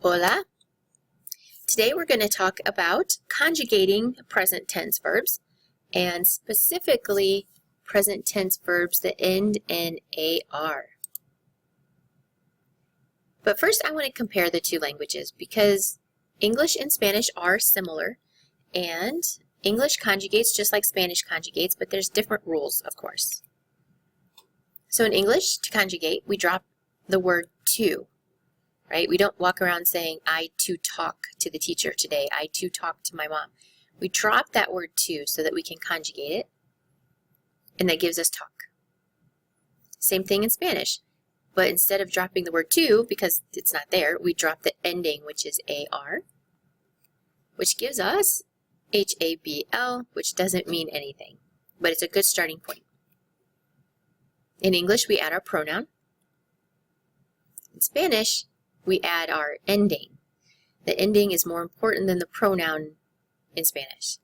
Hola. Today we're going to talk about conjugating present tense verbs, and specifically present tense verbs that end in AR. But first I want to compare the two languages because English and Spanish are similar, and English conjugates just like Spanish conjugates, but there's different rules, of course. So in English, to conjugate, we drop the word to. Right? We don't walk around saying, I to talk to the teacher today. I to talk to my mom. We drop that word to so that we can conjugate it, and that gives us talk. Same thing in Spanish. But instead of dropping the word to, because it's not there, we drop the ending, which is AR, which gives us HABL, which doesn't mean anything, but it's a good starting point. In English, we add our pronoun. In Spanish, we add our ending. The ending is more important than the pronoun in Spanish.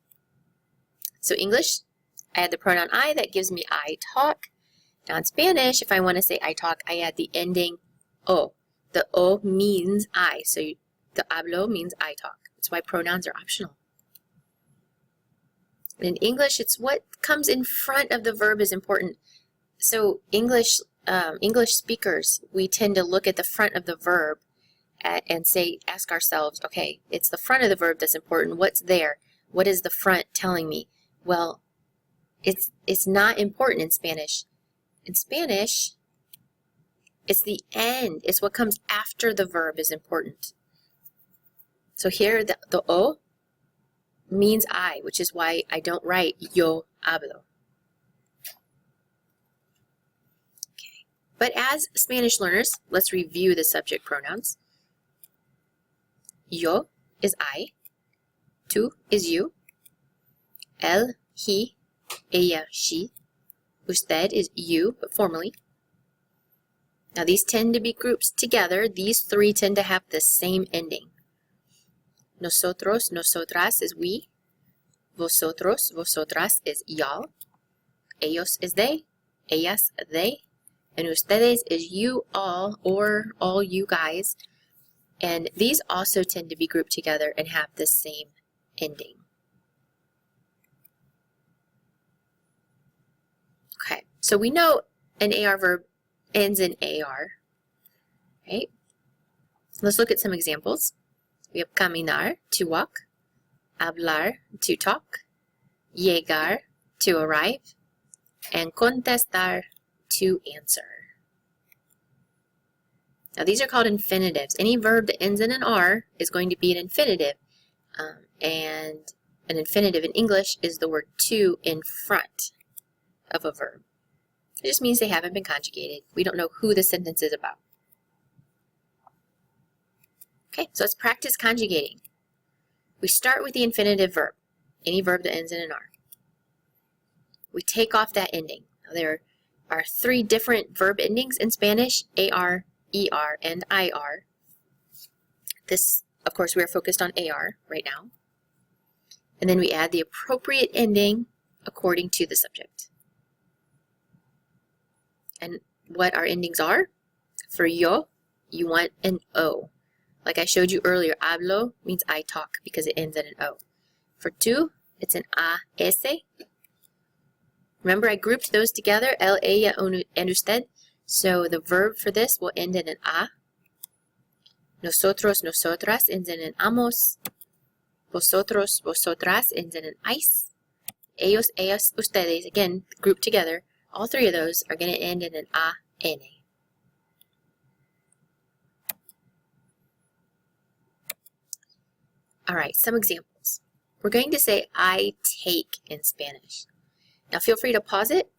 So English, I add the pronoun I, that gives me I talk. Now in Spanish, if I want to say I talk, I add the ending O. The O means I, so the hablo means I talk. That's why pronouns are optional. In English, it's what comes in front of the verb is important. So English speakers, we tend to look at the front of the verb and ask ourselves, okay, it's the front of the verb that's important. What's there? What is the front telling me? Well, it's not important in Spanish. In Spanish, it's the end. It's what comes after the verb is important. So here, the O means I, which is why I don't write yo hablo. Okay. But as Spanish learners, let's review the subject pronouns. Yo is I, tú is you, él, he, ella, she, usted is you, but formally. Now these tend to be grouped together. These three tend to have the same ending. Nosotros, nosotras is we, vosotros, vosotras is y'all, ellos is they, ellas they, and ustedes is you all or all you guys. And these also tend to be grouped together and have the same ending. Okay, so we know an AR verb ends in AR, right? Let's look at some examples. We have caminar, to walk, hablar, to talk, llegar, to arrive, and contestar, to answer. Now these are called infinitives. Any verb that ends in an R is going to be an infinitive. And an infinitive in English is the word to in front of a verb. It just means they haven't been conjugated. We don't know who the sentence is about. Okay, so let's practice conjugating. We start with the infinitive verb, any verb that ends in an R. We take off that ending. Now there are three different verb endings in Spanish, AR, ER, and IR. This, of course, we're focused on AR right now. And then we add the appropriate ending according to the subject. And what our endings are, for yo, you want an O. Like I showed you earlier, hablo means I talk because it ends in an O. For tú, it's an AS. Remember I grouped those together, él, ella, and usted. So the verb for this will end in an A. Nosotros, nosotras ends in an amos. Vosotros, vosotras ends in an ais. Ellos, ellas, ustedes, again, grouped together. All three of those are going to end in an AN. All right, some examples. We're going to say I take in Spanish. Now feel free to pause it.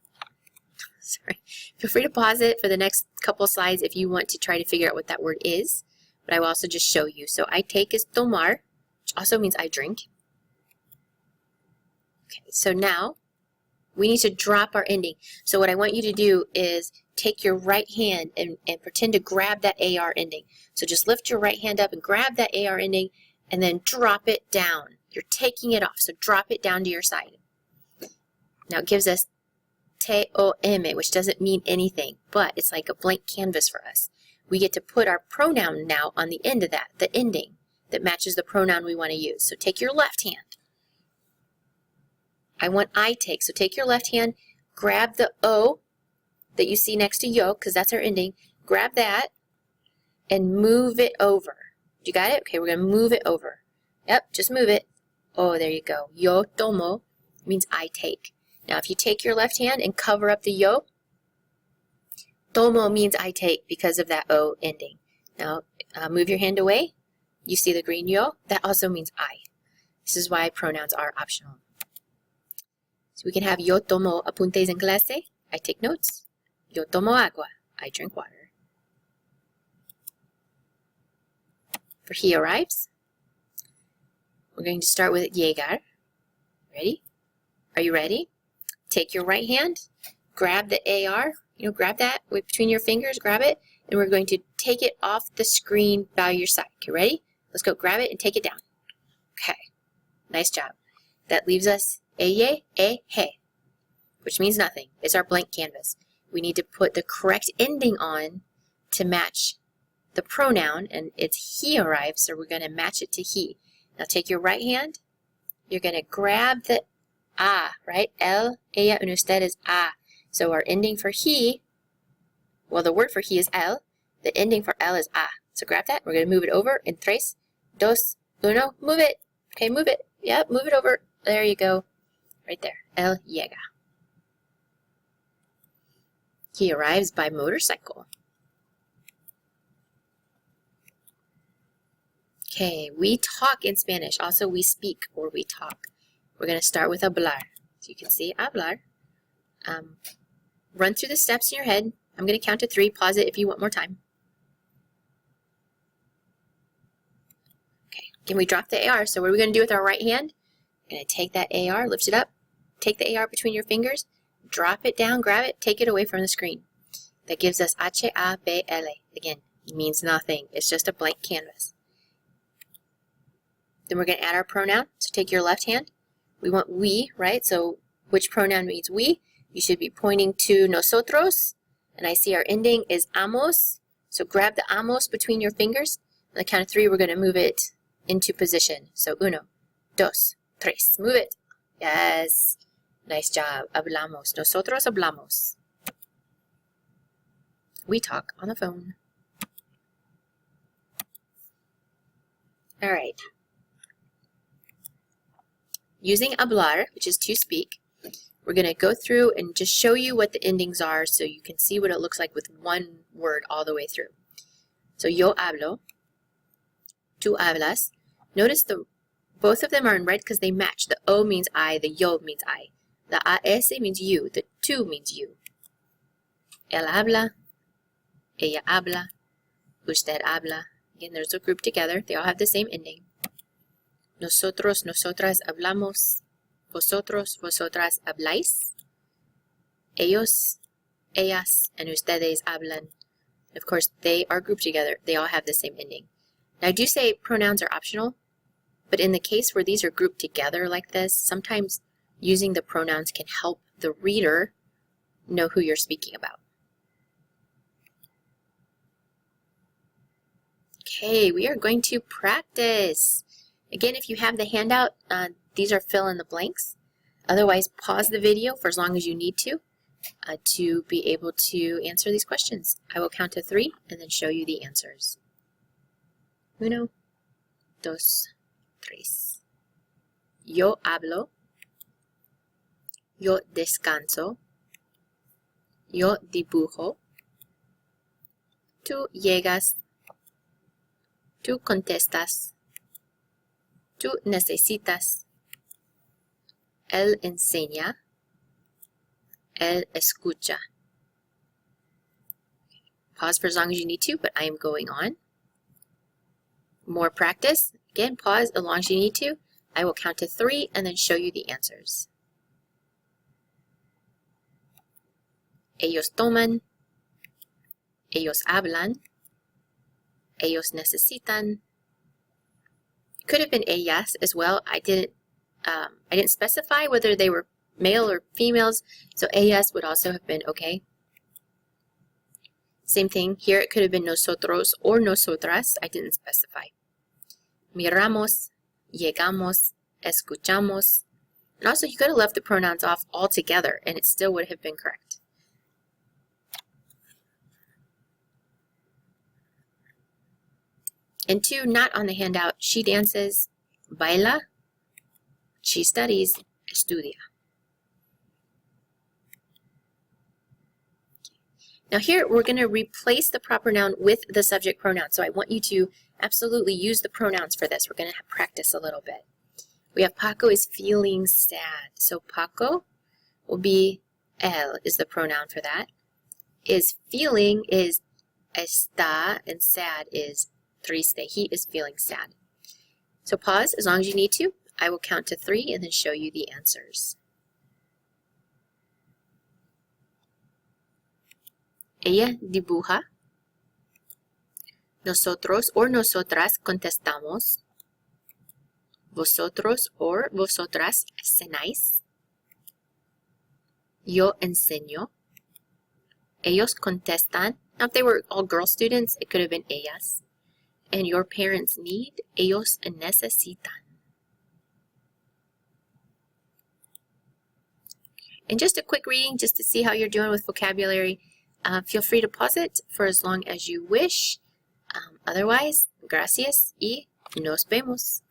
Feel free to pause it for the next couple slides if you want to try to figure out what that word is. But I will also just show you. So I take is tomar, which also means I drink. Okay, so now we need to drop our ending. So what I want you to do is take your right hand and pretend to grab that AR ending. So just lift your right hand up and grab that AR ending and then drop it down. You're taking it off, so drop it down to your side. Now it gives us T-O-M, which doesn't mean anything, but it's like a blank canvas for us. we get to put our pronoun now on the end of that, the ending that matches the pronoun we want to use. So take your left hand. I want I take. So take your left hand, grab the O that you see next to yo, because that's our ending. Grab that and move it over. You got it? Okay, we're going to move it over. Yep, just move it. Oh, there you go. Yo tomo means I take. Now, if you take your left hand and cover up the yo, tomo means I take because of that O ending. Now, move your hand away. You see the green yo? That also means I. This is why pronouns are optional. So we can have yo tomo apuntes en clase. I take notes. Yo tomo agua. I drink water. For he arrives, we're going to start with llegar. Ready? Are you ready? Take your right hand, grab the AR, grab that between your fingers, grab it, and we're going to take it off the screen by your side. Okay, ready? Let's go grab it and take it down. Okay, nice job. That leaves us ella, he, which means nothing. It's our blank canvas. We need to put the correct ending on to match the pronoun, and it's he arrives, so we're going to match it to he. Now take your right hand, you're going to grab the a, right? El, ella, and usted is a. So our ending for he, well, the word for he is el, the ending for el is a. So grab that, we're going to move it over in tres, dos, uno, move it. Okay, move it. Yep, move it over. There you go. Right there. El llega. He arrives by motorcycle. Okay, we talk in Spanish. Also, we speak or we talk. We're going to start with hablar. So you can see hablar. Run through the steps in your head. I'm going to count to 3. Pause it if you want more time. Okay, can we drop the AR? So what are we going to do with our right hand? We're going to take that AR, lift it up, take the AR between your fingers, drop it down, grab it, take it away from the screen. That gives us H-A-B-L. Again, it means nothing. It's just a blank canvas. Then we're going to add our pronoun. So take your left hand. We want we, right? So which pronoun means we? You should be pointing to nosotros. And I see our ending is amos. So grab the amos between your fingers. On the count of 3, we're going to move it into position. So uno, dos, tres. Move it. Yes. Nice job. Hablamos. Nosotros hablamos. We talk on the phone. All right. Using hablar, which is to speak, we're going to go through and just show you what the endings are so you can see what it looks like with one word all the way through. So yo hablo, tú hablas. Notice both of them are in red because they match. The O means I, the yo means I. The AS means you, the tú means you. Él habla, ella habla, usted habla. Again, there's a group together. They all have the same ending. Nosotros, nosotras hablamos. Vosotros, vosotras habláis. Ellos, ellas, and ustedes hablan. Of course, they are grouped together. They all have the same ending. Now, I do say pronouns are optional, but in the case where these are grouped together like this, sometimes using the pronouns can help the reader know who you're speaking about. Okay, we are going to practice. Again, if you have the handout, these are fill in the blanks. Otherwise, pause the video for as long as you need to be able to answer these questions. I will count to 3 and then show you the answers. Uno, dos, tres. Yo hablo. Yo descanso. Yo dibujo. Tú llegas. Tú contestas. Tú necesitas. Él enseña. Él escucha. Pause for as long as you need to, but I am going on. More practice. Again, pause as long as you need to. I will count to 3 and then show you the answers. Ellos toman. Ellos hablan. Ellos necesitan. Could have been ellas as well. I didn't specify whether they were male or females, so ellas would also have been okay. Same thing, here it could have been nosotros or nosotras. I didn't specify. Miramos, llegamos, escuchamos. And also, you could have left the pronouns off altogether, and it still would have been correct. And 2, not on the handout, she dances, baila, she studies, estudia. Now here, we're going to replace the proper noun with the subject pronoun. So I want you to absolutely use the pronouns for this. We're going to practice a little bit. We have Paco is feeling sad. So Paco will be él is the pronoun for that. Is feeling is está, and sad is triste. He is feeling sad. So pause as long as you need to. I will count to 3 and then show you the answers. Ella dibuja. Nosotros or nosotras contestamos. Vosotros or vosotras cenáis. Yo enseño. Ellos contestan. Now, if they were all girl students, it could have been ellas. And your parents need. Ellos necesitan. And just a quick reading just to see how you're doing with vocabulary. Feel free to pause it for as long as you wish. Otherwise, gracias y nos vemos.